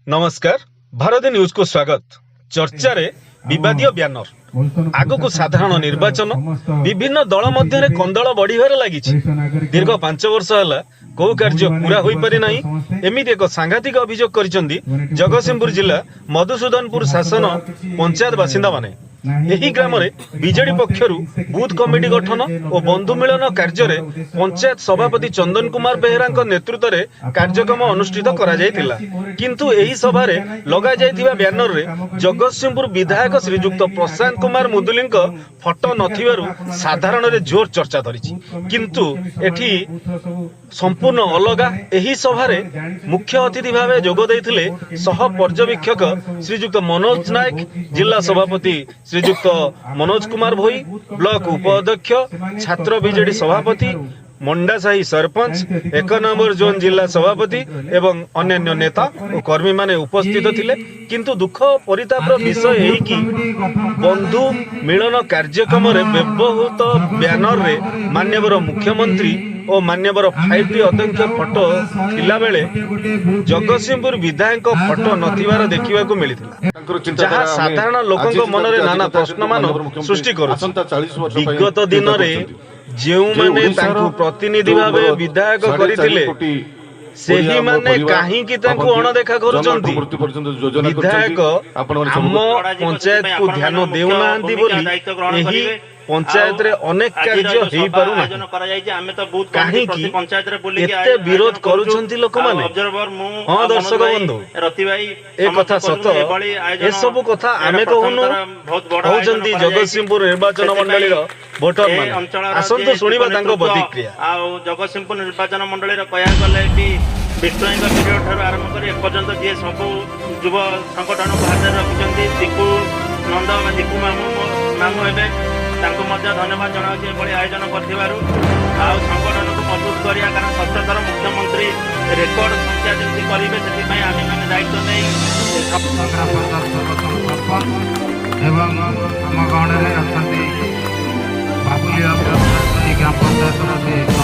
नमस्कार भारत न्यूज को स्वागत। चर्चा रे विवादीय ब्यानर आगु साधारण निर्वाचन विभिन्न दल मध्य कंदल बढ़िबार लगी। दीर्घ 5 वर्ष है कौ कार्य पूरा हो पारि नाही एमिति एक सांघातिक अभियोग करिसेंती जगतसिंहपुर जिला मधुसूदनपुर शासन पंचायत बासिंदा माने। एही ग्राम रे बीजेडी पक्षरु बूथ कमिटी गठन और बंधु मिलन कार्य रे पंचायत सभापति चंदन कुमार बेहेरा नेतृत्व रे कार्यक्रम अनुष्ठित करा जायतिला। किंतु एही सभा रे लगा जायतिबा बैनर रे जगतसिंहपुर विधायक श्रीजुक्त प्रशांत कुमार मुदुली फोटो नथिबारु साधारण रे जोर चर्चा धरिछि। किंतु एठी संपूर्ण अलगा। एही सभा रे मुख्य अतिथि भावे जोग दैथिले सह पर्यवेक्षक श्रीजुक्त मनोज नायक, जिला सभापति श्रीजुक्त मनोज कुमार भोई, ब्लॉक उपाध्यक्ष, छात्र बीजेडी सभापति, मंडासाही सरपंच, 1 नंबर जोन जिला सभापति एवं अन्य नेता और कर्मी माने उपस्थित थिले। किंतु दुख परितापर विषय है कि बंधु मिलन कार्यक्रम रे व्यवहृत बैनर रे माननीय मुख्यमंत्री और माननीय 5T अध्यक्ष फोटो थिला बेले जगतसिंहपुर विधायक फोटो नथिबार देखिबा को मिलिथिला, जहा साधारण लोकक मन रे नाना प्रश्न मान सृष्टि करू। विगत दिन रे जेउ माने तांको प्रतिनिधि भावे विधायक करिथिले सेही माने काहे कि तांको अणदेखा करूचंती। विधायक आम पंचायत को ध्यान देउनांती बोली एही पंचायत रे अनेक कार्य हेई पारु ना काहे कि एते विरोध करूचंती लोक माने। हां दर्शक बंधु ए कथा सत ए सब कथा आमे कहूनु कहउचंती जगतसिंहपुर निर्वाचन मंडली रो वोटर माने। आसंतु सुनिबा तांको प्रतिक्रिया। आ जगतसिंहपुर निर्वाचन मंडली रो कया गले कि विष्णुଙ୍କ पीरियड ठार आरंभ करी पर्यंत जे सब युव संगठन को हाथ रखिचंती दीपू नंद दीपू मामू हेबे तांको मध्य धन्यवाद जनाउछि एभली आयोजन करथिबारु। आ संगठन को मजबूत करिया कारण सत्यतर मुख्यमंत्री रेकर्ड संख्या जेमति करिवे सेति पई आमे माने दायित्व नै एवं हम गाँव में अच्छा बाबुलिया ग्राम पंचायत